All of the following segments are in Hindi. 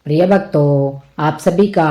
प्रिय भक्तों, आप सभी का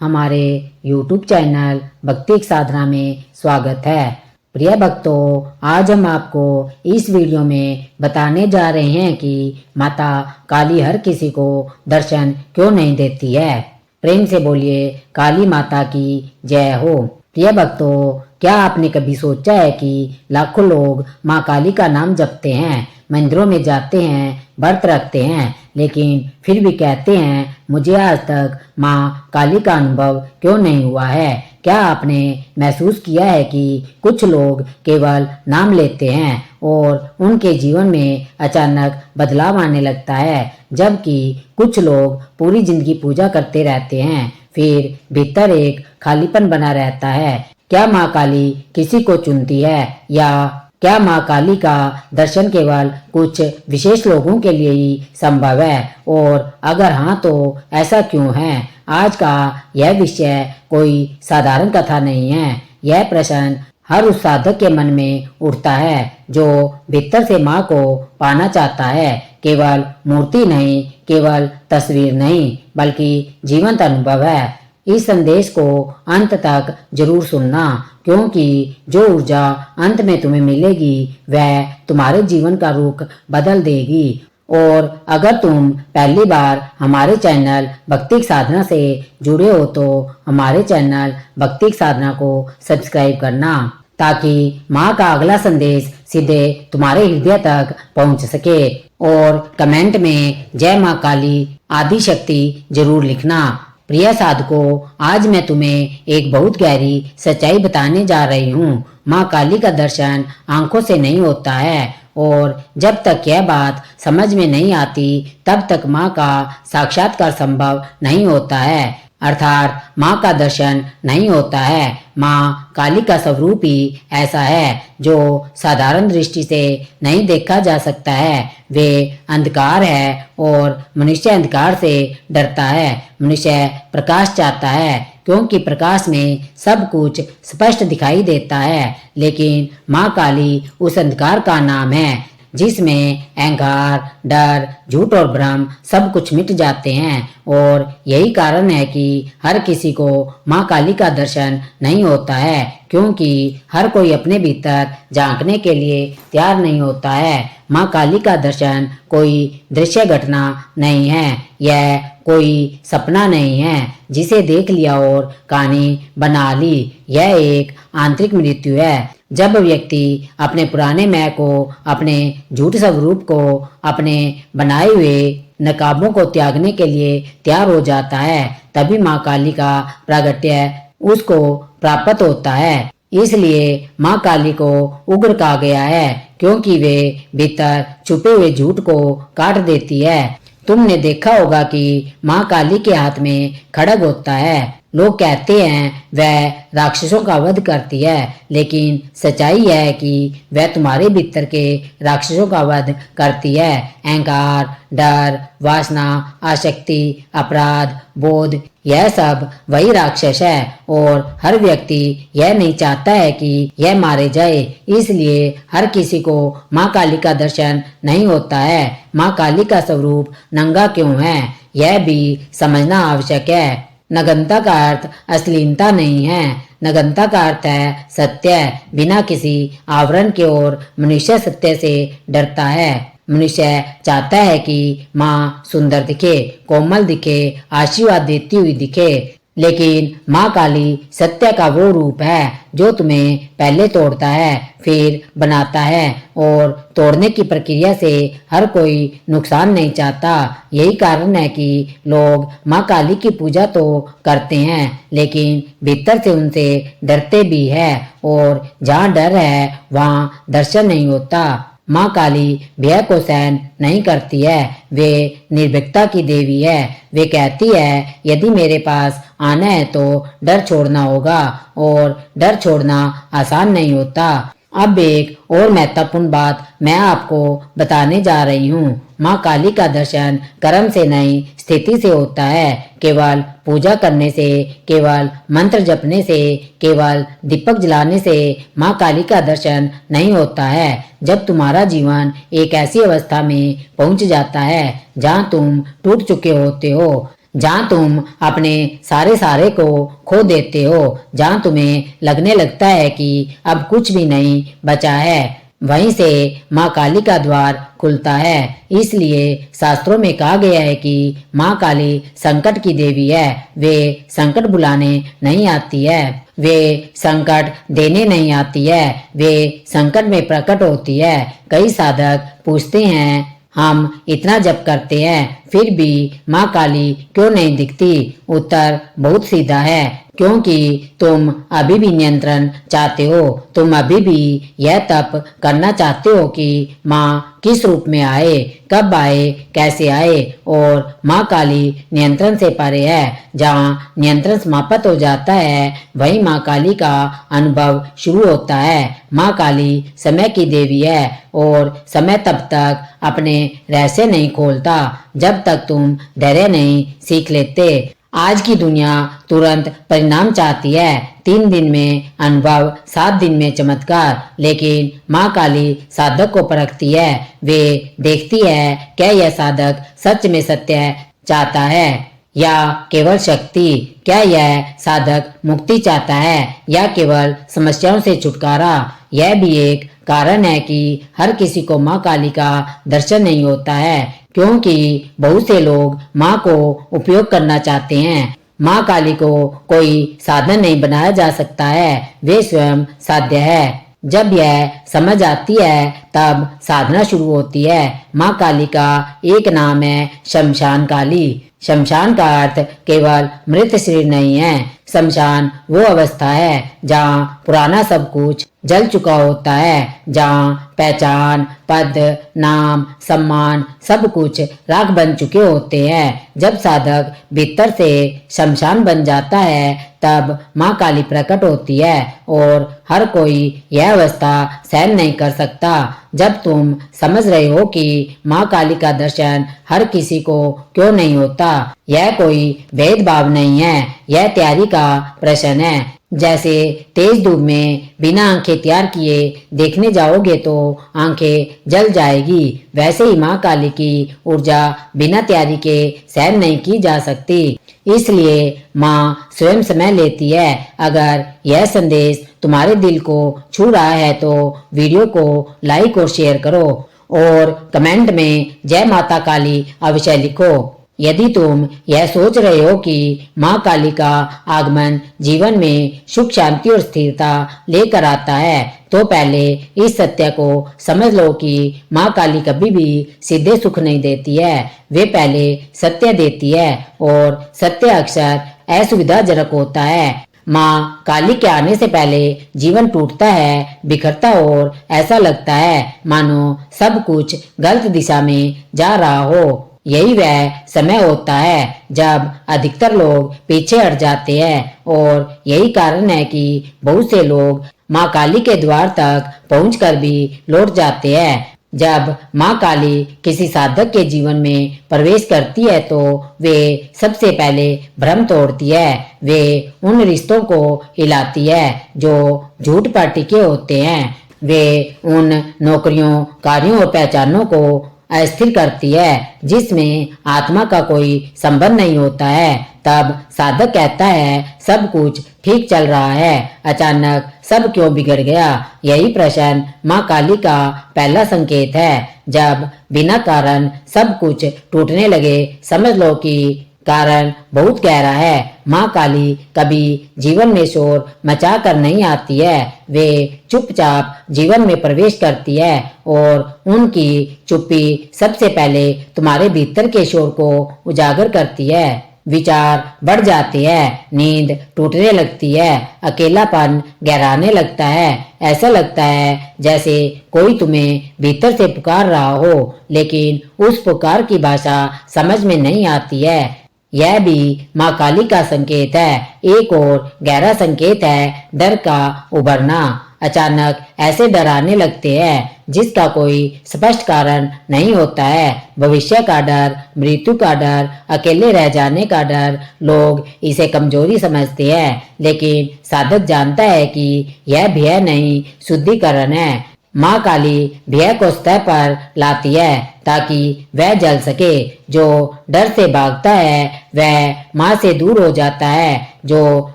हमारे YouTube चैनल भक्ति की साधना में स्वागत है। प्रिय भक्तों, आज हम आपको इस वीडियो में बताने जा रहे हैं कि माता काली हर किसी को दर्शन क्यों नहीं देती है। प्रेम से बोलिए काली माता की जय हो। प्रिय भक्तों, क्या आपने कभी सोचा है कि लाखों लोग माँ काली का नाम जपते हैं, मंदिरों में जाते हैं, व्रत रखते हैं, लेकिन फिर भी कहते हैं मुझे आज तक माँ काली का अनुभव क्यों नहीं हुआ है। क्या आपने महसूस किया है कि कुछ लोग केवल नाम लेते हैं और उनके जीवन में अचानक बदलाव आने लगता है, जबकि कुछ लोग पूरी जिंदगी पूजा करते रहते हैं, फिर भीतर एक खालीपन बना रहता है। क्या माँ काली किसी को चुनती है, या क्या माँ काली का दर्शन केवल कुछ विशेष लोगों के लिए ही संभव है, और अगर हाँ तो ऐसा क्यों है। आज का यह विषय कोई साधारण कथा नहीं है। यह प्रश्न हर उस साधक के मन में उठता है जो भीतर से माँ को पाना चाहता है। केवल मूर्ति नहीं, केवल तस्वीर नहीं, बल्कि जीवंत अनुभव है। इस संदेश को अंत तक जरूर सुनना, क्योंकि जो ऊर्जा अंत में तुम्हें मिलेगी वह तुम्हारे जीवन का रुख बदल देगी। और अगर तुम पहली बार हमारे चैनल भक्ति साधना से जुड़े हो तो हमारे चैनल भक्ति साधना को सब्सक्राइब करना, ताकि माँ का अगला संदेश सीधे तुम्हारे हृदय तक पहुँच सके। और कमेंट में जय माँ काली आदि शक्ति जरूर लिखना। प्रिय साधकों, आज मैं तुम्हें एक बहुत गहरी सच्चाई बताने जा रही हूँ। माँ काली का दर्शन आंखों से नहीं होता है, और जब तक यह बात समझ में नहीं आती तब तक माँ का साक्षात्कार संभव नहीं होता है। अर्थात माँ का दर्शन नहीं होता है। माँ काली का स्वरूप ही ऐसा है जो साधारण दृष्टि से नहीं देखा जा सकता है। वे अंधकार है और मनुष्य अंधकार से डरता है। मनुष्य प्रकाश चाहता है, क्योंकि प्रकाश में सब कुछ स्पष्ट दिखाई देता है। लेकिन माँ काली उस अंधकार का नाम है जिसमें अहंकार, डर, झूठ और भ्रम सब कुछ मिट जाते हैं। और यही कारण है कि हर किसी को माँ काली का दर्शन नहीं होता है, क्योंकि हर कोई अपने भीतर झांकने के लिए तैयार नहीं होता है। माँ काली का दर्शन कोई दृश्य घटना नहीं है, यह कोई सपना नहीं है जिसे देख लिया और कहानी बना ली। यह एक आंतरिक मृत्यु है। जब व्यक्ति अपने पुराने मैं को, अपने झूठ स्वरूप को, अपने बनाए हुए नकाबों को त्यागने के लिए तैयार हो जाता है, तभी माँ काली का प्रागट्य उसको प्राप्त होता है। इसलिए माँ काली को उग्र कहा गया है, क्योंकि वे भीतर छुपे हुए झूठ को काट देती है। तुमने देखा होगा कि माँ काली के हाथ में खड्ग होता है। लोग कहते हैं वह राक्षसों का वध करती है, लेकिन सच्चाई यह है कि वह तुम्हारे भीतर के राक्षसों का वध करती है। अहंकार, डर, वासना, आसक्ति, अपराध बोध, यह सब वही राक्षस है। और हर व्यक्ति यह नहीं चाहता है कि यह मारे जाए, इसलिए हर किसी को माँ काली का दर्शन नहीं होता है। माँ काली का स्वरूप नंगा क्यों है, यह भी समझना आवश्यक है। नग्नता का अर्थ अश्लीलता नहीं है। नग्नता का अर्थ है सत्य बिना किसी आवरण के, और मनुष्य सत्य से डरता है। मनुष्य चाहता है कि माँ सुंदर दिखे, कोमल दिखे, आशीर्वाद देती हुई दिखे, लेकिन माँ काली सत्य का वो रूप है जो तुम्हें पहले तोड़ता है, फिर बनाता है। और तोड़ने की प्रक्रिया से हर कोई नुकसान नहीं चाहता। यही कारण है कि लोग माँ काली की पूजा तो करते हैं, लेकिन भीतर से उनसे डरते भी है। और जहाँ डर है वहाँ दर्शन नहीं होता। माँ काली भय को सहन नहीं करती है। वे निर्भीकता की देवी है। वे कहती है यदि मेरे पास आना है तो डर छोड़ना होगा, और डर छोड़ना आसान नहीं होता। अब एक और महत्वपूर्ण बात मैं आपको बताने जा रही हूँ। माँ काली का दर्शन कर्म से नहीं, स्थिति से होता है। केवल पूजा करने से, केवल मंत्र जपने से, केवल दीपक जलाने से माँ काली का दर्शन नहीं होता है। जब तुम्हारा जीवन एक ऐसी अवस्था में पहुँच जाता है जहाँ तुम टूट चुके होते हो, जहाँ तुम अपने सारे को खो देते हो, जहाँ तुम्हें लगने लगता है कि अब कुछ भी नहीं बचा है, वहीं से माँ काली का द्वार खुलता है। इसलिए शास्त्रों में कहा गया है कि माँ काली संकट की देवी है। वे संकट बुलाने नहीं आती है, वे संकट देने नहीं आती है, वे संकट में प्रकट होती है। कई साधक पूछते हैं, हम इतना जप करते हैं फिर भी माँ काली क्यों नहीं दिखती? उत्तर बहुत सीधा है, क्योंकि तुम अभी भी नियंत्रण चाहते हो। तुम अभी भी यह तप करना चाहते हो कि माँ किस रूप में आए, कब आए, कैसे आए। और माँ काली नियंत्रण से परे है। जहाँ नियंत्रण समाप्त हो जाता है वहीं माँ काली का अनुभव शुरू होता है। माँ काली समय की देवी है और समय तब तक अपने रहस्य नहीं खोलता जब तक तुम धैर्य नहीं सीख लेते। आज की दुनिया तुरंत परिणाम चाहती है, 3 दिन में अनुभव, 7 दिन में चमत्कार। लेकिन माँ काली साधक को परखती है। वे देखती है क्या यह साधक सच में सत्य चाहता है या केवल शक्ति। क्या यह साधक मुक्ति चाहता है या केवल समस्याओं से छुटकारा। यह भी एक कारण है कि हर किसी को माँ काली का दर्शन नहीं होता है, क्योंकि बहुत से लोग माँ को उपयोग करना चाहते हैं। माँ काली को कोई साधन नहीं बनाया जा सकता है, वे स्वयं साध्य है। जब यह समझ आती है तब साधना शुरू होती है। माँ काली का एक नाम है शमशान काली। शमशान का अर्थ केवल मृत शरीर नहीं है। शमशान वो अवस्था है जहाँ पुराना सब कुछ जल चुका होता है, जहाँ पहचान, पद, नाम, सम्मान सब कुछ राख बन चुके होते हैं। जब साधक भीतर से शमशान बन जाता है तब माँ काली प्रकट होती है और हर कोई यह अवस्था सहन नहीं कर सकता। जब तुम समझ रहे हो कि माँ काली का दर्शन हर किसी को क्यों नहीं होता, यह कोई भेदभाव नहीं है, यह तैयारी का प्रश्न है। जैसे तेज धूप में बिना आंखें तैयार किए देखने जाओगे तो आंखें जल जाएगी, वैसे ही माँ काली की ऊर्जा बिना तैयारी के सहन नहीं की जा सकती। इसलिए माँ स्वयं समय लेती है। अगर यह संदेश तुम्हारे दिल को छू रहा है तो वीडियो को लाइक और शेयर करो और कमेंट में जय माता काली अवश्य लिखो। यदि तुम यह सोच रहे हो कि माँ काली का आगमन जीवन में सुख, शांति और स्थिरता लेकर आता है तो पहले इस सत्य को समझ लो कि माँ काली कभी भी सीधे सुख नहीं देती है। वे पहले सत्य देती है और सत्य अक्सर असुविधाजनक होता है। माँ काली के आने से पहले जीवन टूटता है, बिखरता और ऐसा लगता है मानो सब कुछ गलत दिशा में जा रहा हो। यही वह समय होता है जब अधिकतर लोग पीछे हट जाते हैं और यही कारण है कि बहुत से लोग माँ काली के द्वार तक पहुंचकर भी लौट जाते हैं। जब माँ काली किसी साधक के जीवन में प्रवेश करती है तो वे सबसे पहले भ्रम तोड़ती है। वे उन रिश्तों को हिलाती है जो झूठ पर टिके होते हैं। वे उन नौकरियों, कार्यों और पहचानों को अस्थिर करती है जिसमें आत्मा का कोई संबंध नहीं होता है। तब साधक कहता है सब कुछ ठीक चल रहा है, अचानक सब क्यों बिगड़ गया। यही प्रश्न माँ काली का पहला संकेत है। जब बिना कारण सब कुछ टूटने लगे समझ लो कि कारण बहुत गहरा है। माँ काली कभी जीवन में शोर मचा कर नहीं आती है, वे चुपचाप जीवन में प्रवेश करती है और उनकी चुप्पी सबसे पहले तुम्हारे भीतर के शोर को उजागर करती है। विचार बढ़ जाते हैं, नींद टूटने लगती है, अकेलापन गहराने लगता है। ऐसा लगता है जैसे कोई तुम्हें भीतर से पुकार रहा हो, लेकिन उस पुकार की भाषा समझ में नहीं आती है। यह भी माँ काली का संकेत है। एक और गहरा संकेत है डर का उभरना। अचानक ऐसे डर आने लगते हैं जिसका कोई स्पष्ट कारण नहीं होता है। भविष्य का डर, मृत्यु का डर, अकेले रह जाने का डर। लोग इसे कमजोरी समझते हैं, लेकिन साधक जानता है कि यह भय नहीं, शुद्धिकरण है। माँ काली भय को सतह पर लाती है ताकि वह जल सके। जो डर से भागता है वह माँ से दूर हो जाता है। जो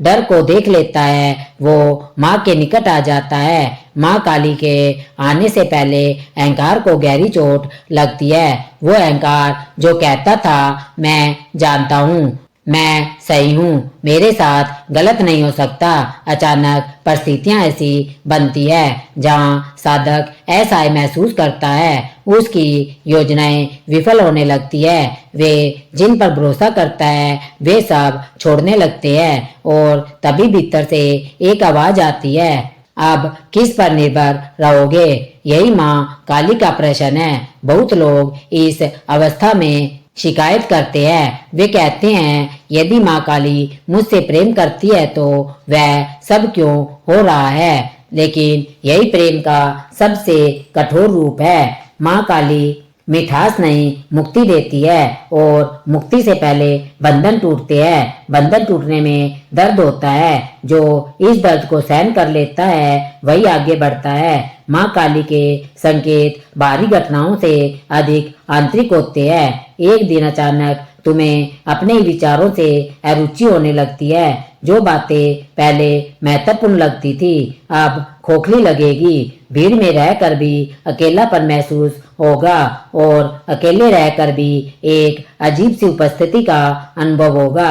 डर को देख लेता है वो माँ के निकट आ जाता है। माँ काली के आने से पहले अहंकार को गहरी चोट लगती है। वो अहंकार जो कहता था मैं जानता हूँ, मैं सही हूँ, मेरे साथ गलत नहीं हो सकता। अचानक परिस्थितियां ऐसी बनती है जहाँ साधक असहाय महसूस करता है। उसकी योजनाएं विफल होने लगती है। वे जिन पर भरोसा करता है वे सब छोड़ने लगते हैं और तभी भीतर से एक आवाज आती है, अब किस पर निर्भर रहोगे? यही माँ काली का प्रश्न है। बहुत लोग इस अवस्था में शिकायत करते हैं। वे कहते हैं यदि माँ काली मुझसे प्रेम करती है तो वह सब क्यों हो रहा है? लेकिन यही प्रेम का सबसे कठोर रूप है। माँ काली मिठास नहीं मुक्ति देती है और मुक्ति से पहले बंधन टूटते हैं। बंधन टूटने में दर्द होता है। जो इस दर्द को सहन कर लेता है वही आगे बढ़ता है। माँ काली के संकेत बाहरी घटनाओं से अधिक आंतरिक होते हैं। एक दिन अचानक तुम्हें अपने ही विचारों से अरुचि होने लगती है। जो बातें पहले महत्वपूर्ण लगती थी अब खोखली लगेगी। भीड़ में रहकर भी अकेलापन महसूस होगा और अकेले रहकर भी एक अजीब सी उपस्थिति का अनुभव होगा।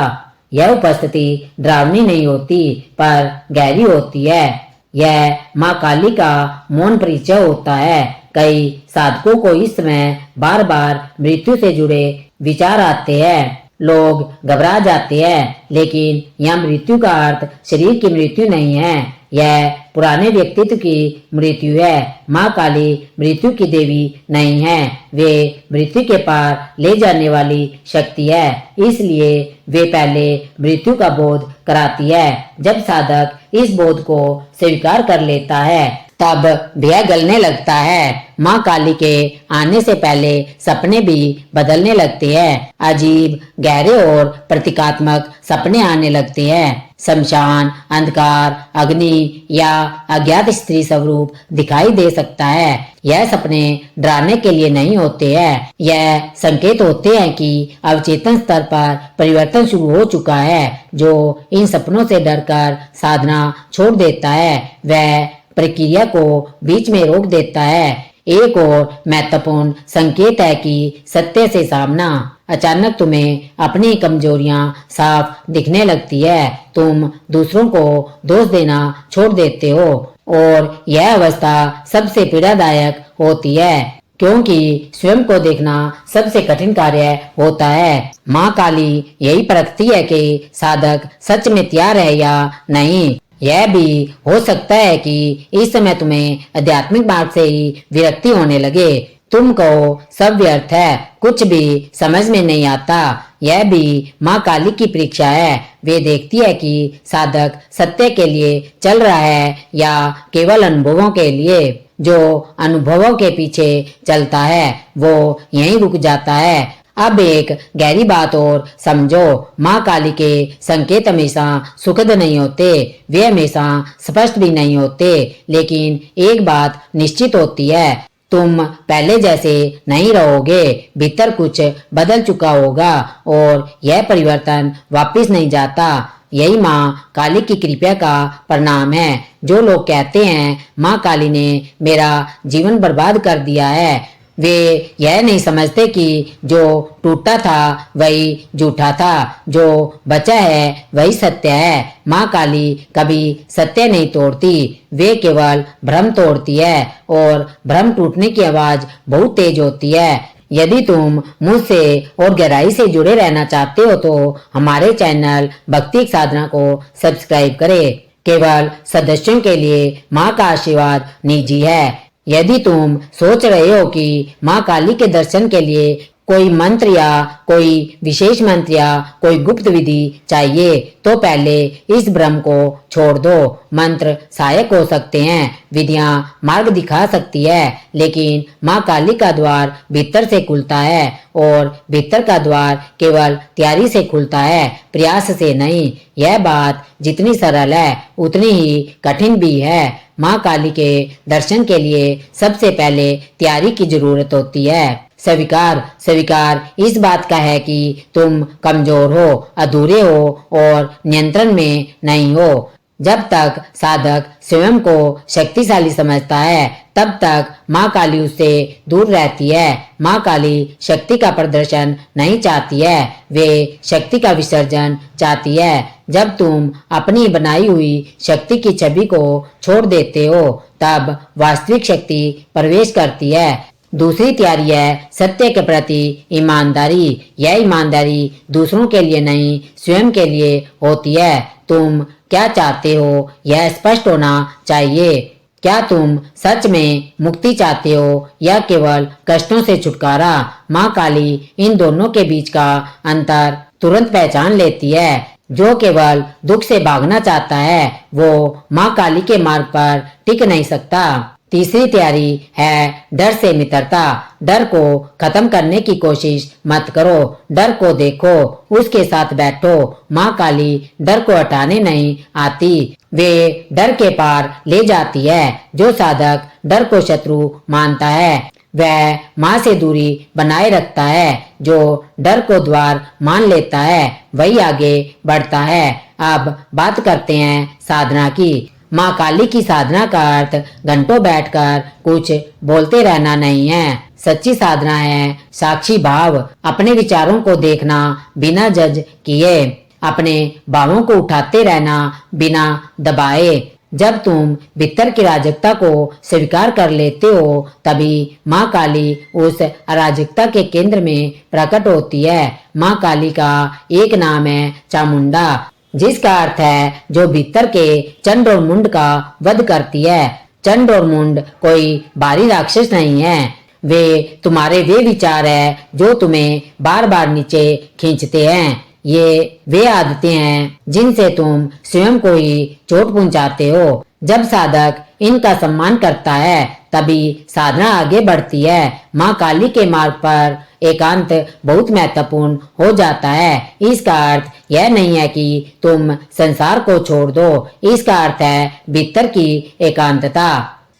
यह उपस्थिति डरावनी नहीं होती पर गहरी होती है। यह माँ काली का मौन परिचय होता है। कई साधकों को इस समय बार बार मृत्यु से जुड़े विचार आते हैं। लोग घबरा जाते हैं, लेकिन यह मृत्यु का अर्थ शरीर की मृत्यु नहीं है, यह पुराने व्यक्तित्व की मृत्यु है। माँ काली मृत्यु की देवी नहीं है, वे मृत्यु के पार ले जाने वाली शक्ति है। इसलिए वे पहले मृत्यु का बोध कराती है। जब साधक इस बोध को स्वीकार कर लेता है तब भय गलने लगता है। माँ काली के आने से पहले सपने भी बदलने लगते हैं। अजीब, गहरे और प्रतीकात्मक सपने आने लगते हैं। शमशान, अंधकार, अग्नि या अज्ञात स्त्री स्वरूप दिखाई दे सकता है। यह सपने डराने के लिए नहीं होते हैं, यह संकेत होते हैं कि अवचेतन स्तर पर परिवर्तन शुरू हो चुका है। जो इन सपनों से डरकर साधना छोड़ देता है वह प्रक्रिया को बीच में रोक देता है। एक और महत्वपूर्ण संकेत है कि सत्य से सामना। अचानक तुम्हें अपनी कमजोरियां साफ दिखने लगती है। तुम दूसरों को दोष देना छोड़ देते हो और यह अवस्था सबसे पीड़ादायक होती है क्योंकि स्वयं को देखना सबसे कठिन कार्य होता है। माँ काली यही परखती है कि साधक सच में तैयार है या नहीं। यह भी हो सकता है कि इस समय तुम्हें आध्यात्मिक मार्ग से ही विरक्ति होने लगे। तुम कहो सब व्यर्थ है, कुछ भी समझ में नहीं आता। यह भी माँ काली की परीक्षा है। वे देखती है कि साधक सत्य के लिए चल रहा है या केवल अनुभवों के लिए। जो अनुभवों के पीछे चलता है वो यहीं रुक जाता है। अब एक गहरी बात और समझो, माँ काली के संकेत हमेशा सुखद नहीं होते, वे हमेशा स्पष्ट भी नहीं होते, लेकिन एक बात निश्चित होती है, तुम पहले जैसे नहीं रहोगे। भीतर कुछ बदल चुका होगा और यह परिवर्तन वापस नहीं जाता। यही माँ काली की कृपा का परिणाम है। जो लोग कहते हैं माँ काली ने मेरा जीवन बर्बाद कर दिया है, वे यह नहीं समझते कि जो टूटा था वही झूठा था, जो बचा है वही सत्य है। माँ काली कभी सत्य नहीं तोड़ती, वे केवल भ्रम तोड़ती है और भ्रम टूटने की आवाज बहुत तेज होती है। यदि तुम मुझसे और गहराई से जुड़े रहना चाहते हो तो हमारे चैनल भक्ति साधना को सब्सक्राइब करें। केवल सदस्यों के लिए माँ का आशीर्वाद निजी है। यदि तुम सोच रहे हो कि माँ काली के दर्शन के लिए कोई मंत्र या कोई विशेष मंत्र या कोई गुप्त विधि चाहिए तो पहले इस भ्रम को छोड़ दो। मंत्र सहायक हो सकते हैं, विधियां मार्ग दिखा सकती है, लेकिन माँ काली का द्वार भीतर से खुलता है और भीतर का द्वार केवल तैयारी से खुलता है, प्रयास से नहीं। यह बात जितनी सरल है उतनी ही कठिन भी है। माँ काली के दर्शन के लिए सबसे पहले तैयारी की जरूरत होती है। स्वीकार स्वीकार इस बात का है कि तुम कमजोर हो, अधूरे हो और नियंत्रण में नहीं हो। जब तक साधक स्वयं को शक्तिशाली समझता है तब तक माँ काली उससे दूर रहती है। माँ काली शक्ति का प्रदर्शन नहीं चाहती है, वे शक्ति का विसर्जन चाहती है। जब तुम अपनी बनाई हुई शक्ति की छवि को छोड़ देते हो तब वास्तविक शक्ति प्रवेश करती है। दूसरी तैयारी है सत्य के प्रति ईमानदारी। यह ईमानदारी दूसरों के लिए नहीं, स्वयं के लिए होती है। तुम क्या चाहते हो यह स्पष्ट होना चाहिए। क्या तुम सच में मुक्ति चाहते हो या केवल कष्टों से छुटकारा? माँ काली इन दोनों के बीच का अंतर तुरंत पहचान लेती है। जो केवल दुख से भागना चाहता है वो माँ काली के मार्ग पर टिक नहीं सकता। तीसरी तैयारी है डर से मित्रता। डर को खत्म करने की कोशिश मत करो, डर को देखो, उसके साथ बैठो। माँ काली डर को हटाने नहीं आती, वे डर के पार ले जाती है। जो साधक डर को शत्रु मानता है वह माँ से दूरी बनाए रखता है। जो डर को द्वार मान लेता है वही आगे बढ़ता है। अब बात करते हैं साधना की। माँ काली की साधना का अर्थ घंटों बैठकर कुछ बोलते रहना नहीं है। सच्ची साधना है साक्षी भाव, अपने विचारों को देखना बिना जज किए, अपने भावों को उठाते रहना बिना दबाए। जब तुम भीतर की अराजकता को स्वीकार कर लेते हो तभी माँ काली उस अराजकता के केंद्र में प्रकट होती है। माँ काली का एक नाम है चामुंडा, जिसका अर्थ है जो भीतर के चंड और मुंड का वध करती है। चंड और मुंड कोई भारी राक्षस नहीं है, वे तुम्हारे वे विचार है जो तुम्हें बार बार नीचे खींचते हैं। ये वे आदतें हैं जिनसे तुम स्वयं को ही चोट पहुंचाते हो। जब साधक इनका सम्मान करता है तभी साधना आगे बढ़ती है। माँ काली के मार्ग पर एकांत बहुत महत्वपूर्ण हो जाता है। इसका अर्थ यह नहीं है कि तुम संसार को छोड़ दो, इसका अर्थ है भीतर की एकांतता।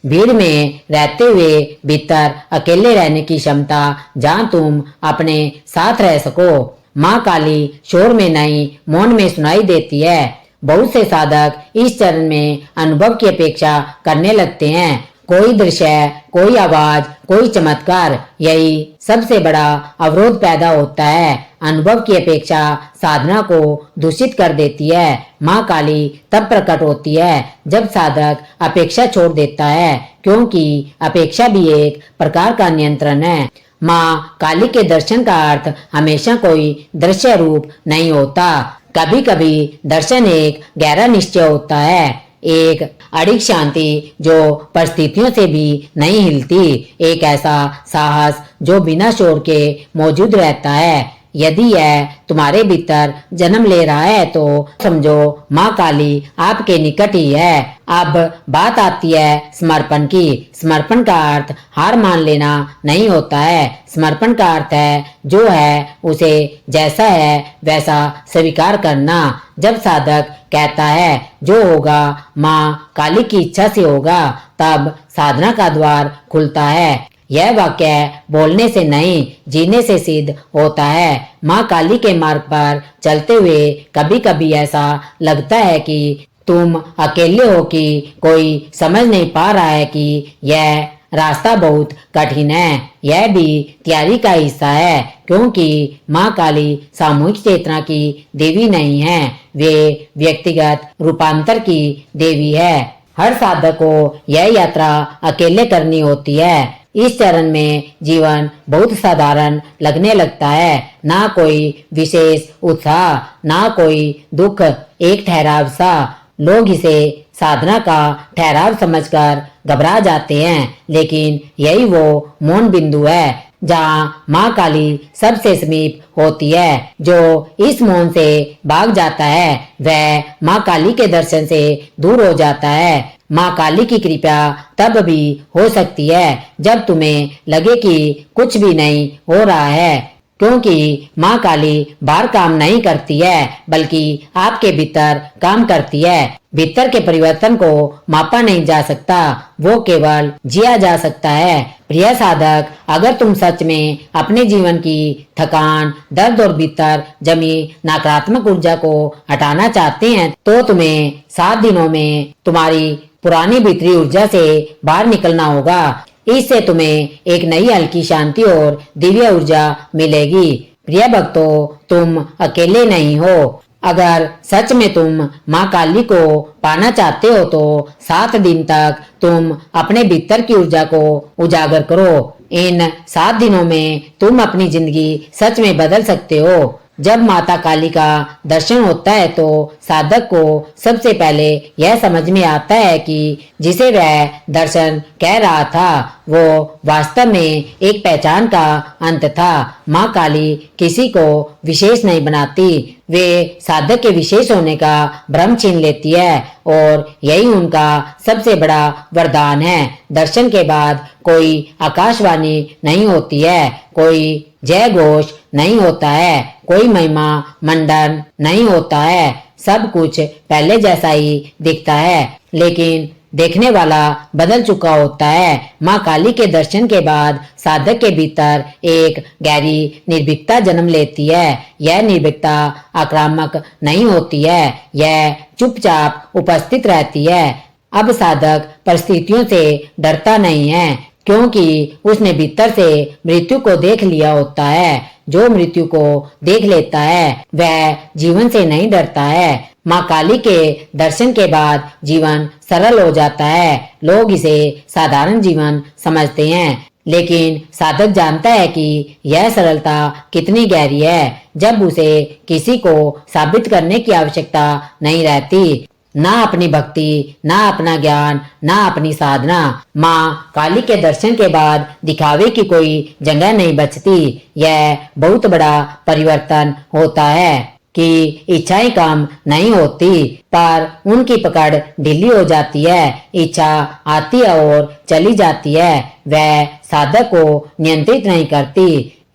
भीड़ में रहते हुए भीतर अकेले रहने की क्षमता, जहाँ तुम अपने साथ रह सको। माँ काली शोर में नहीं मौन में सुनाई देती है। बहुत से साधक इस चरण में अनुभव की अपेक्षा करने लगते हैं। कोई दृश्य, कोई आवाज, कोई चमत्कार, यही सबसे बड़ा अवरोध पैदा होता है। अनुभव की अपेक्षा साधना को दूषित कर देती है। माँ काली तब प्रकट होती है जब साधक अपेक्षा छोड़ देता है, क्योंकि अपेक्षा भी एक प्रकार का नियंत्रण है। माँ काली के दर्शन का अर्थ हमेशा कोई दृश्य रूप नहीं होता। कभी कभी दर्शन एक गहरा निश्चय होता है, एक अड़िग शांति जो परिस्थितियों से भी नहीं हिलती, एक ऐसा साहस जो बिना शोर के मौजूद रहता है। यदि यह तुम्हारे भीतर जन्म ले रहा है तो समझो माँ काली आपके निकट ही है। अब बात आती है समर्पण की। समर्पण का अर्थ हार मान लेना नहीं होता है। समर्पण का अर्थ है जो है उसे जैसा है वैसा स्वीकार करना। जब साधक कहता है जो होगा माँ काली की इच्छा से होगा, तब साधना का द्वार खुलता है। यह वाक्य बोलने से नहीं जीने से सिद्ध होता है। माँ काली के मार्ग पर चलते हुए कभी कभी ऐसा लगता है कि तुम अकेले हो, कि कोई समझ नहीं पा रहा है कि यह रास्ता बहुत कठिन है। यह भी तैयारी का हिस्सा है, क्योंकि माँ काली सामूहिक चेतना की देवी नहीं है, वे व्यक्तिगत रूपांतर की देवी है। हर साधक को यह यात्रा अकेले करनी होती है। इस चरण में जीवन बहुत साधारण लगने लगता है, ना कोई विशेष उत्साह, ना कोई दुख, एक ठहराव सा। लोग इसे साधना का ठहराव समझकर घबरा जाते हैं, लेकिन यही वो मौन बिंदु है जहाँ माँ काली सबसे समीप होती है। जो इस मौन से भाग जाता है वह माँ काली के दर्शन से दूर हो जाता है। माँ काली की कृपा तब भी हो सकती है जब तुम्हें लगे कि कुछ भी नहीं हो रहा है। क्योंकि माँ काली बाहर काम नहीं करती है बल्कि आपके भीतर काम करती है। भीतर के परिवर्तन को मापा नहीं जा सकता, वो केवल जिया जा सकता है। प्रिय साधक, अगर तुम सच में अपने जीवन की थकान, दर्द और भीतर जमी नकारात्मक ऊर्जा को हटाना चाहते हैं तो तुम्हें 7 दिनों में तुम्हारी पुरानी भीतरी ऊर्जा से बाहर निकलना होगा। इससे तुम्हें एक नई हल्की शांति और दिव्य ऊर्जा मिलेगी। प्रिय भक्तों, तुम अकेले नहीं हो। अगर सच में तुम माँ काली को पाना चाहते हो तो 7 दिन तक तुम अपने भीतर की ऊर्जा को उजागर करो। इन 7 दिनों में तुम अपनी जिंदगी सच में बदल सकते हो। जब माता काली का दर्शन होता है तो साधक को सबसे पहले यह समझ में आता है कि जिसे वह दर्शन कह रहा था वो वास्तव में एक पहचान का अंत था। माँ काली किसी को विशेष नहीं बनाती, वे साधक के विशेष होने का भ्रम छीन लेती है और यही उनका सबसे बड़ा वरदान है। दर्शन के बाद कोई आकाशवाणी नहीं होती है, कोई जय घोष नहीं होता है, कोई महिमा मंडन नहीं होता है। सब कुछ पहले जैसा ही दिखता है, लेकिन देखने वाला बदल चुका होता है। माँ काली के दर्शन के बाद साधक के भीतर एक गहरी निर्भीकता जन्म लेती है। यह निर्भीकता आक्रामक नहीं होती है, यह चुपचाप उपस्थित रहती है। अब साधक परिस्थितियों से डरता नहीं है, क्योंकि उसने भीतर से मृत्यु को देख लिया होता है। जो मृत्यु को देख लेता है वह जीवन से नहीं डरता है। माँ काली के दर्शन के बाद जीवन सरल हो जाता है। लोग इसे साधारण जीवन समझते हैं, लेकिन साधक जानता है कि यह सरलता कितनी गहरी है। जब उसे किसी को साबित करने की आवश्यकता नहीं रहती, ना अपनी भक्ति, ना अपना ज्ञान, ना अपनी साधना। माँ काली के दर्शन के बाद दिखावे की कोई जगह नहीं बचती। यह बहुत बड़ा परिवर्तन होता है कि इच्छाएं कम नहीं होती, पर उनकी पकड़ ढीली हो जाती है। इच्छा आती है और चली जाती है, वह साधक को नियंत्रित नहीं करती।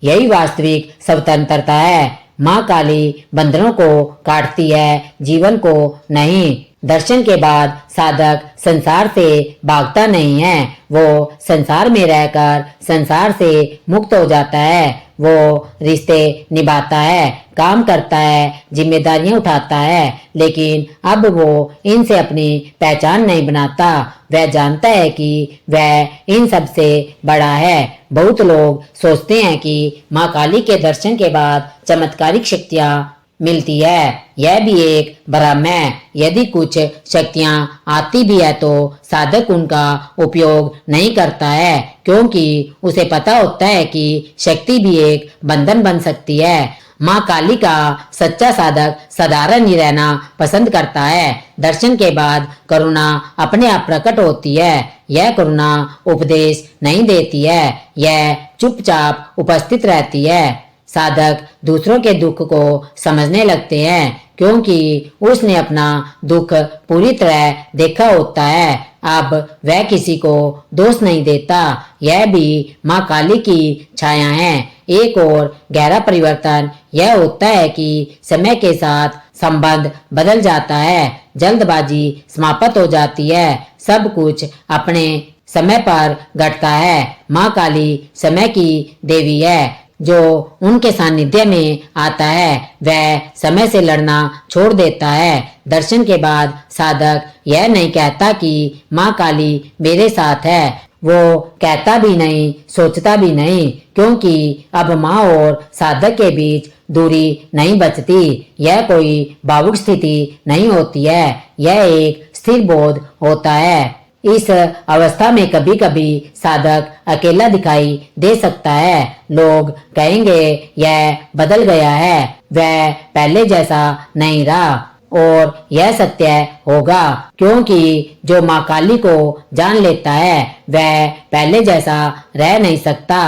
यही वास्तविक स्वतंत्रता है। माँ काली बंधनों को काटती है, जीवन को नहीं। दर्शन के बाद साधक संसार से भागता नहीं है, वो संसार में रहकर संसार से मुक्त हो जाता है। वो रिश्ते निभाता है, काम करता है, जिम्मेदारियां उठाता है, लेकिन अब वो इनसे अपनी पहचान नहीं बनाता। वह जानता है कि वह इन सब से बड़ा है। बहुत लोग सोचते हैं कि माँ काली के दर्शन के बाद चमत्कारिक शक्तियाँ मिलती है। यह भी एक भ्रम है। यदि कुछ शक्तियाँ आती भी है तो साधक उनका उपयोग नहीं करता है, क्योंकि उसे पता होता है कि शक्ति भी एक बंधन बन सकती है। माँ काली का सच्चा साधक साधारण ही रहना पसंद करता है। दर्शन के बाद करुणा अपने आप प्रकट होती है। यह करुणा उपदेश नहीं देती है, यह चुपचाप उपस्थित रहती है। साधक दूसरों के दुख को समझने लगते हैं, क्योंकि उसने अपना दुख पूरी तरह देखा होता है। अब वह किसी को दोष नहीं देता। यह भी माँ काली की छाया है। एक और गहरा परिवर्तन यह होता है कि समय के साथ संबंध बदल जाता है। जल्दबाजी समाप्त हो जाती है, सब कुछ अपने समय पर घटता है। माँ काली समय की देवी है। जो उनके सानिध्य में आता है वह समय से लड़ना छोड़ देता है। दर्शन के बाद साधक यह नहीं कहता कि माँ काली मेरे साथ है, वो कहता भी नहीं, सोचता भी नहीं, क्योंकि अब माँ और साधक के बीच दूरी नहीं बचती। यह कोई भावुक स्थिति नहीं होती है, यह एक स्थिर बोध होता है। इस अवस्था में कभी कभी साधक अकेला दिखाई दे सकता है। लोग कहेंगे यह बदल गया है, वह पहले जैसा नहीं रहा, और यह सत्य होगा, क्योंकि जो माँ काली को जान लेता है वह पहले जैसा रह नहीं सकता।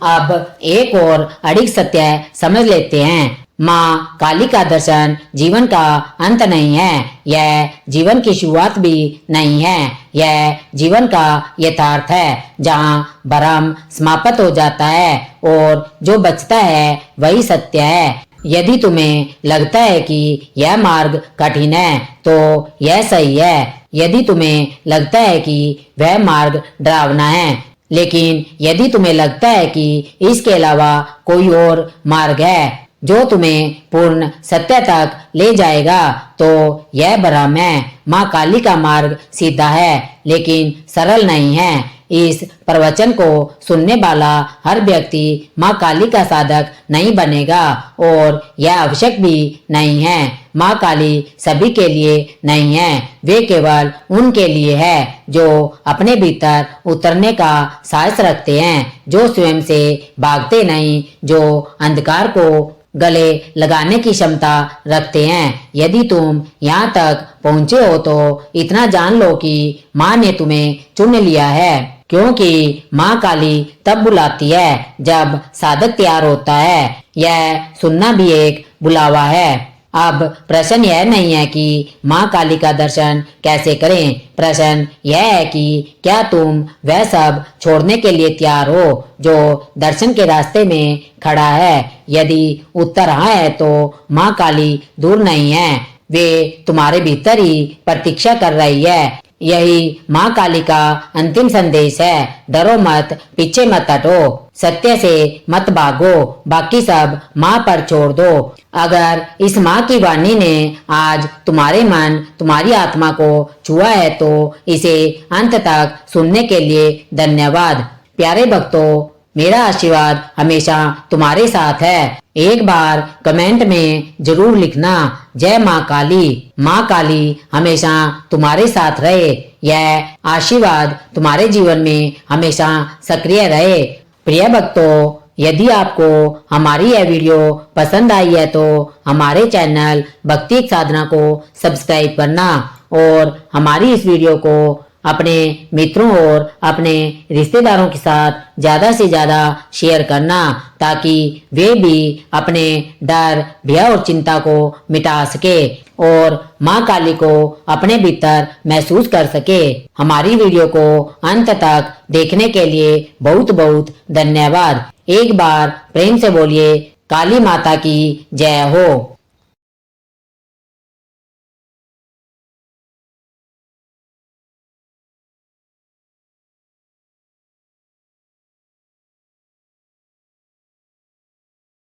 अब एक और अड़िग सत्य समझ लेते हैं। माँ काली का दर्शन जीवन का अंत नहीं है, यह जीवन की शुरुआत भी नहीं है, यह जीवन का यथार्थ है जहाँ भ्रम समाप्त हो जाता है और जो बचता है वही सत्य है। यदि तुम्हें लगता है कि यह मार्ग कठिन है तो यह सही है। यदि तुम्हें लगता है कि वह मार्ग डरावना है, लेकिन यदि तुम्हें लगता है कि इसके अलावा कोई और मार्ग है जो तुम्हें पूर्ण सत्य तक ले जाएगा तो यह भ्रम है। माँ काली का मार्ग सीधा है लेकिन सरल नहीं है। इस प्रवचन को सुनने वाला हर व्यक्ति माँ काली का साधक नहीं बनेगा और यह आवश्यक भी नहीं है। माँ काली सभी के लिए नहीं है, वे केवल उनके लिए है जो अपने भीतर उतरने का साहस रखते हैं, जो स्वयं से भागते नहीं, जो अंधकार को गले लगाने की क्षमता रखते हैं। यदि तुम यहाँ तक पहुँचे हो तो इतना जान लो कि माँ ने तुम्हें चुन लिया है, क्योंकि माँ काली तब बुलाती है जब साधक तैयार होता है। यह सुनना भी एक बुलावा है। अब प्रश्न यह नहीं है कि माँ काली का दर्शन कैसे करें, प्रश्न यह है कि क्या तुम वह सब छोड़ने के लिए तैयार हो जो दर्शन के रास्ते में खड़ा है। यदि उत्तर हाँ है तो माँ काली दूर नहीं है, वे तुम्हारे भीतर ही प्रतीक्षा कर रही है। यही माँ काली का अंतिम संदेश है। डरो मत, पीछे मत हटो, सत्य से मत भागो, बाकी सब माँ पर छोड़ दो। अगर इस माँ की वाणी ने आज तुम्हारे मन, तुम्हारी आत्मा को छुआ है तो इसे अंत तक सुनने के लिए धन्यवाद। प्यारे भक्तों, मेरा आशीर्वाद हमेशा तुम्हारे साथ है। एक बार कमेंट में जरूर लिखना, जय माँ काली। माँ काली हमेशा तुम्हारे साथ रहे, यह आशीर्वाद तुम्हारे जीवन में हमेशा सक्रिय रहे। प्रिय भक्तों, यदि आपको हमारी यह वीडियो पसंद आई है तो हमारे चैनल भक्ति एक साधना को सब्सक्राइब करना और हमारी इस वीडियो को अपने मित्रों और अपने रिश्तेदारों के साथ ज़्यादा से ज़्यादा शेयर करना, ताकि वे भी अपने डर, भय और चिंता को मिटा सके और माँ काली को अपने भीतर महसूस कर सके। हमारी वीडियो को अंत तक देखने के लिए बहुत बहुत धन्यवाद। एक बार प्रेम से बोलिए, काली माता की जय हो।